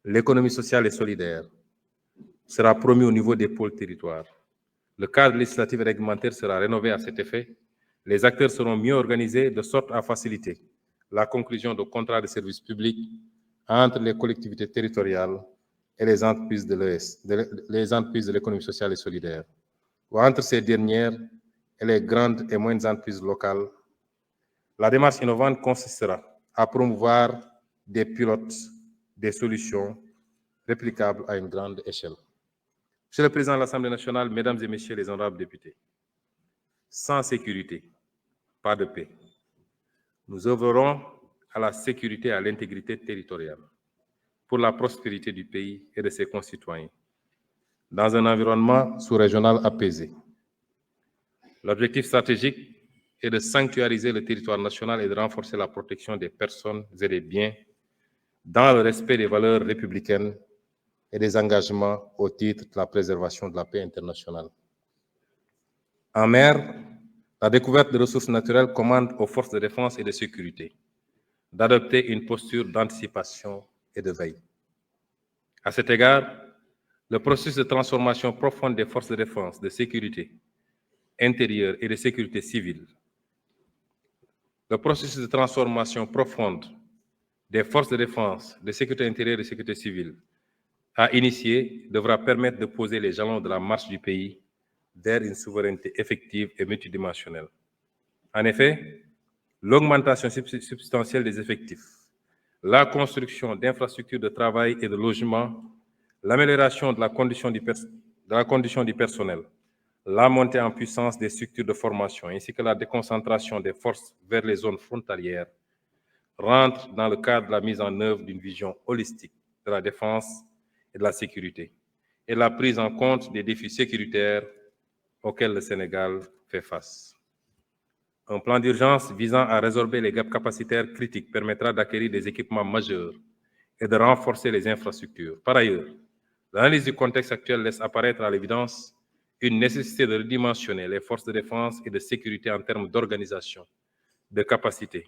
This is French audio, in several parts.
L'économie sociale et solidaire sera promue au niveau des pôles territoires. Le cadre législatif et réglementaire sera rénové à cet effet. Les acteurs seront mieux organisés de sorte à faciliter la conclusion de contrats de services publics entre les collectivités territoriales et les entreprises de l'économie sociale et solidaire, ou entre ces dernières et les grandes et moyennes entreprises locales. La démarche innovante consistera à promouvoir des pilotes, des solutions réplicables à une grande échelle. Monsieur le Président de l'Assemblée nationale, Mesdames et Messieurs les honorables députés, sans sécurité, pas de paix. Nous œuvrerons à la sécurité et à l'intégrité territoriale pour la prospérité du pays et de ses concitoyens, dans un environnement sous-régional apaisé. L'objectif stratégique est de sanctuariser le territoire national et de renforcer la protection des personnes et des biens dans le respect des valeurs républicaines et des engagements au titre de la préservation de la paix internationale. En mer, la découverte de ressources naturelles commande aux forces de défense et de sécurité d'adopter une posture d'anticipation et de veille. À cet égard, le processus de transformation profonde des forces de défense, de sécurité intérieure et de sécurité civile, le processus de transformation profonde des forces de défense, de sécurité intérieure et de sécurité civile à initier devra permettre de poser les jalons de la marche du pays vers une souveraineté effective et multidimensionnelle. En effet, l'augmentation substantielle des effectifs, la construction d'infrastructures de travail et de logement, l'amélioration de la condition du personnel, la montée en puissance des structures de formation ainsi que la déconcentration des forces vers les zones frontalières rentrent dans le cadre de la mise en œuvre d'une vision holistique de la défense et de la sécurité et la prise en compte des défis sécuritaires auxquels le Sénégal fait face. Un plan d'urgence visant à résorber les gaps capacitaires critiques permettra d'acquérir des équipements majeurs et de renforcer les infrastructures. Par ailleurs, l'analyse du contexte actuel laisse apparaître à l'évidence une nécessité de redimensionner les forces de défense et de sécurité en termes d'organisation, de capacité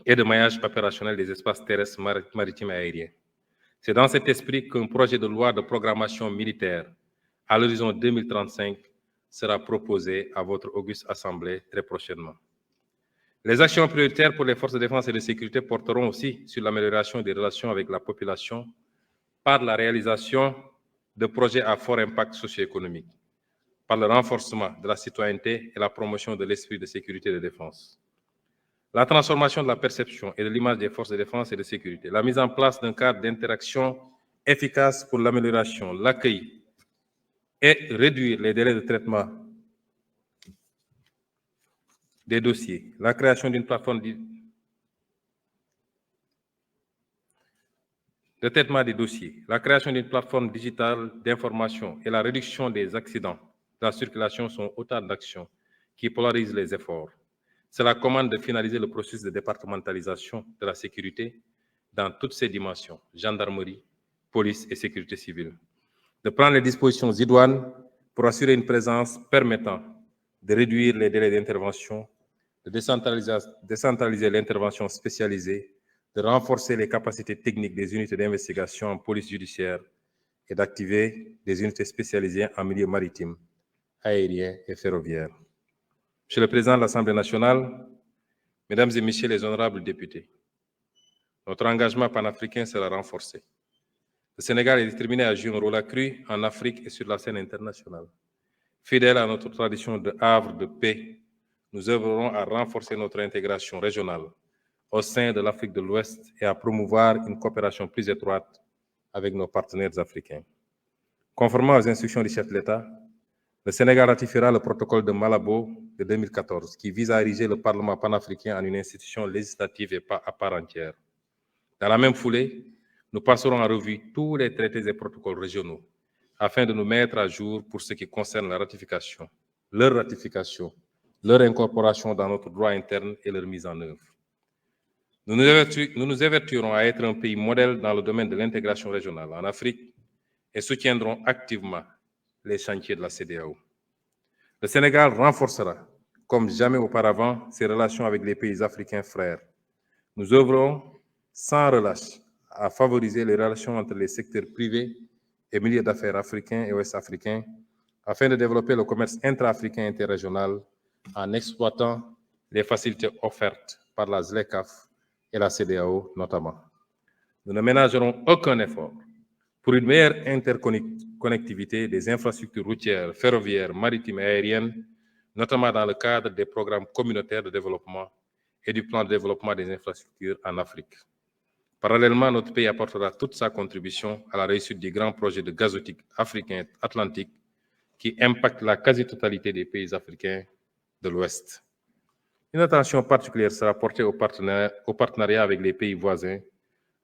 et de maillage opérationnel des espaces terrestres, maritimes et aériens. C'est dans cet esprit qu'un projet de loi de programmation militaire à l'horizon 2035 sera proposé à votre auguste Assemblée très prochainement. Les actions prioritaires pour les forces de défense et de sécurité porteront aussi sur l'amélioration des relations avec la population par la réalisation de projets à fort impact socio-économique, par le renforcement de la citoyenneté et la promotion de l'esprit de sécurité et de défense. La transformation de la perception et de l'image des forces de défense et de sécurité, la mise en place d'un cadre d'interaction efficace pour l'amélioration, l'accueil et réduire les délais de traitement des dossiers, la création d'une plateforme de traitement des dossiers, la création d'une plateforme digitale d'information et la réduction des accidents de la circulation sont autant d'actions qui polarisent les efforts. Cela commande de finaliser le processus de départementalisation de la sécurité dans toutes ses dimensions, gendarmerie, police et sécurité civile. De prendre les dispositions idoines pour assurer une présence permettant de réduire les délais d'intervention, de décentraliser l'intervention spécialisée, de renforcer les capacités techniques des unités d'investigation en police judiciaire et d'activer des unités spécialisées en milieu maritime, aérien et ferroviaire. Monsieur le Président de l'Assemblée nationale, Mesdames et Messieurs les honorables députés, notre engagement panafricain sera renforcé. Le Sénégal est déterminé à jouer un rôle accru en Afrique et sur la scène internationale. Fidèle à notre tradition de havre de paix, nous œuvrerons à renforcer notre intégration régionale au sein de l'Afrique de l'Ouest et à promouvoir une coopération plus étroite avec nos partenaires africains. Conformément aux instructions du chef de l'État, le Sénégal ratifiera le protocole de Malabo de 2014 qui vise à ériger le Parlement panafricain en une institution législative et pas à part entière. Dans la même foulée, nous passerons en revue tous les traités et protocoles régionaux afin de nous mettre à jour pour ce qui concerne leur ratification, leur incorporation dans notre droit interne et leur mise en œuvre. Nous nous évertuerons à être un pays modèle dans le domaine de l'intégration régionale en Afrique et soutiendrons activement les chantiers de la CEDEAO. Le Sénégal renforcera, comme jamais auparavant, ses relations avec les pays africains frères. Nous œuvrons sans relâche à favoriser les relations entre les secteurs privés et milieux d'affaires africains et ouest-africains afin de développer le commerce intra-africain et interrégional en exploitant les facilités offertes par la ZLECAf et la CEDEAO notamment. Nous ne ménagerons aucun effort pour une meilleure interconnectivité des infrastructures routières, ferroviaires, maritimes et aériennes, notamment dans le cadre des programmes communautaires de développement et du plan de développement des infrastructures en Afrique. Parallèlement, notre pays apportera toute sa contribution à la réussite du grand projet de gazoduc africain atlantique qui impacte la quasi-totalité des pays africains de l'Ouest. Une attention particulière sera portée au partenariat avec les pays voisins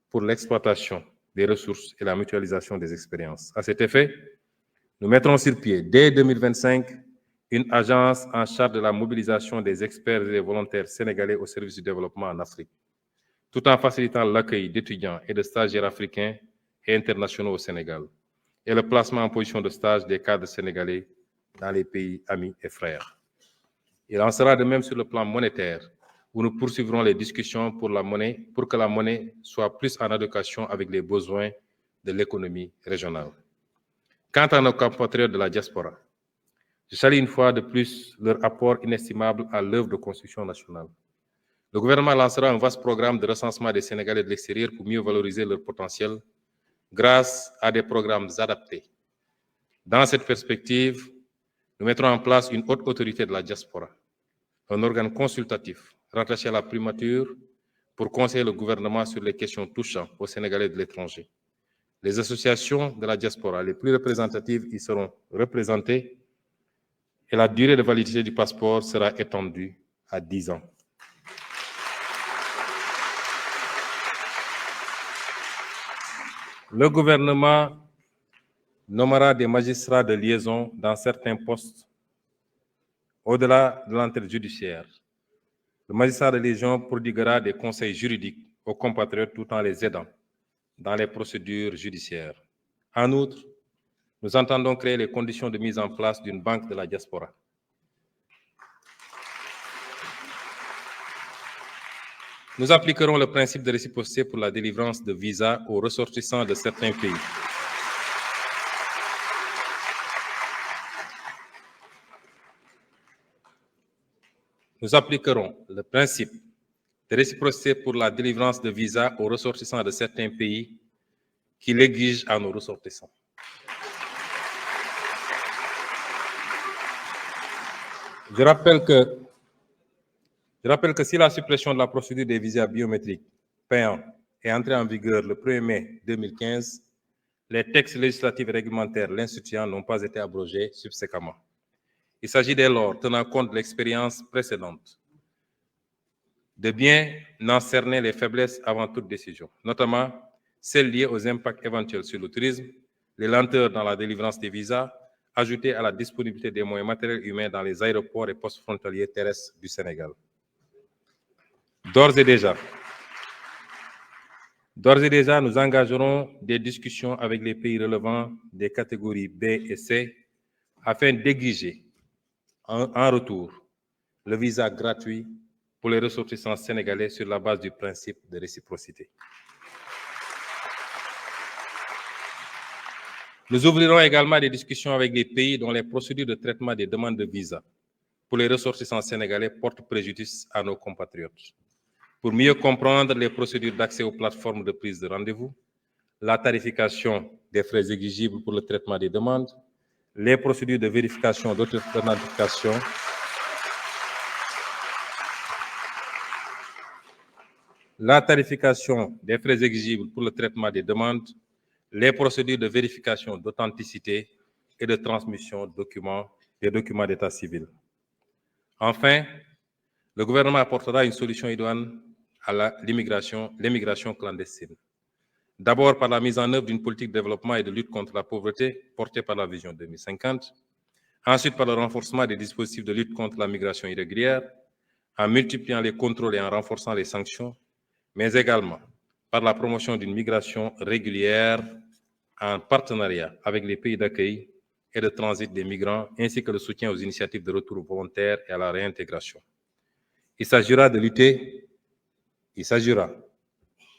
pour l'exploitation des ressources et la mutualisation des expériences. À cet effet, nous mettrons sur pied, dès 2025, une agence en charge de la mobilisation des experts et des volontaires sénégalais au service du développement en Afrique, tout en facilitant l'accueil d'étudiants et de stagiaires africains et internationaux au Sénégal, et le placement en position de stage des cadres sénégalais dans les pays amis et frères. Il en sera de même sur le plan monétaire, où nous poursuivrons les discussions pour que la monnaie soit plus en adéquation avec les besoins de l'économie régionale. Quant à nos compatriotes de la diaspora, je salue une fois de plus leur apport inestimable à l'œuvre de construction nationale. Le gouvernement lancera un vaste programme de recensement des Sénégalais de l'extérieur pour mieux valoriser leur potentiel grâce à des programmes adaptés. Dans cette perspective, nous mettrons en place une haute autorité de la diaspora, un organe consultatif rattaché à la primature pour conseiller le gouvernement sur les questions touchant aux Sénégalais de l'étranger. Les associations de la diaspora les plus représentatives y seront représentées et la durée de validité du passeport sera étendue à 10 ans. Le gouvernement nommera des magistrats de liaison dans certains postes au-delà de l'entrée judiciaire. Le magistrat de liaison prodiguera des conseils juridiques aux compatriotes tout en les aidant dans les procédures judiciaires. En outre, nous entendons créer les conditions de mise en place d'une banque de la diaspora. Nous appliquerons le principe de réciprocité pour la délivrance de visas aux ressortissants de certains pays. Nous appliquerons le principe de réciprocité pour la délivrance de visas aux ressortissants de certains pays qui l'exigent à nos ressortissants. Je rappelle que si la suppression de la procédure des visas biométriques payants est entrée en vigueur le 1er mai 2015, les textes législatifs et réglementaires l'instituant n'ont pas été abrogés subséquemment. Il s'agit dès lors, tenant compte de l'expérience précédente, de bien en cerner les faiblesses avant toute décision, notamment celles liées aux impacts éventuels sur le tourisme, les lenteurs dans la délivrance des visas, ajoutées à la disponibilité des moyens matériels et humains dans les aéroports et postes frontaliers terrestres du Sénégal. D'ores et déjà, nous engagerons des discussions avec les pays relevant des catégories B et C afin d'exiger en retour le visa gratuit pour les ressortissants sénégalais sur la base du principe de réciprocité. Nous ouvrirons également des discussions avec les pays dont les procédures de traitement des demandes de visa pour les ressortissants sénégalais portent préjudice à nos compatriotes. Pour mieux comprendre les procédures d'accès aux plateformes de prise de rendez-vous, la tarification des frais exigibles pour le traitement des demandes, les procédures de vérification d'authentification, la tarification des frais exigibles pour le traitement des demandes, les procédures de vérification d'authenticité et de transmission des documents d'état civil. Enfin, le gouvernement apportera une solution idoine à l'immigration clandestine. D'abord par la mise en œuvre d'une politique de développement et de lutte contre la pauvreté portée par la Vision 2050, ensuite par le renforcement des dispositifs de lutte contre la migration irrégulière, en multipliant les contrôles et en renforçant les sanctions, mais également par la promotion d'une migration régulière en partenariat avec les pays d'accueil et de transit des migrants, ainsi que le soutien aux initiatives de retour volontaire et à la réintégration. Il s'agira de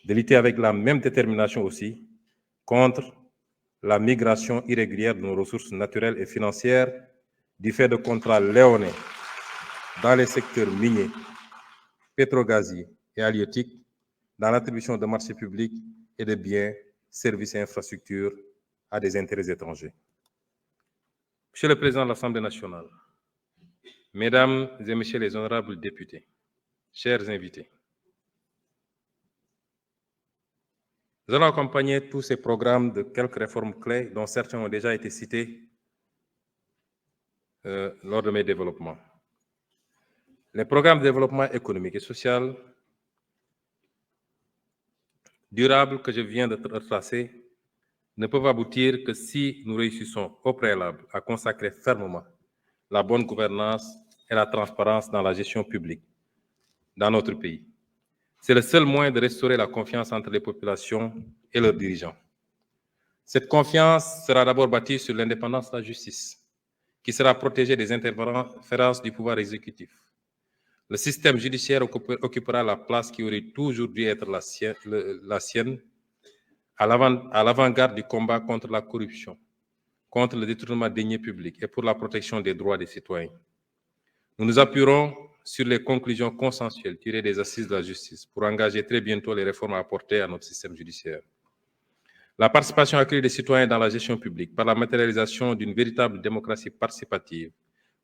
de lutter avec la même détermination aussi contre la migration irrégulière de nos ressources naturelles et financières du fait de contrats léonins dans les secteurs miniers, pétrogaziers et halieutiques, dans l'attribution de marchés publics et de biens, services et infrastructures à des intérêts étrangers. Monsieur le Président de l'Assemblée nationale, Mesdames et Messieurs les honorables députés, chers invités, nous allons accompagner tous ces programmes de quelques réformes clés dont certains ont déjà été cités lors de mes développements. Les programmes de développement économique et social durable que je viens de retracer ne peuvent aboutir que si nous réussissons au préalable à consacrer fermement la bonne gouvernance et la transparence dans la gestion publique dans notre pays. C'est le seul moyen de restaurer la confiance entre les populations et leurs dirigeants. Cette confiance sera d'abord bâtie sur l'indépendance de la justice, qui sera protégée des interférences du pouvoir exécutif. Le système judiciaire occupera la place qui aurait toujours dû être la sienne, à l'avant-garde du combat contre la corruption, contre le détournement des deniers publics et pour la protection des droits des citoyens. Nous nous appuierons sur les conclusions consensuelles tirées des assises de la justice pour engager très bientôt les réformes à apporter à notre système judiciaire. La participation accrue des citoyens dans la gestion publique par la matérialisation d'une véritable démocratie participative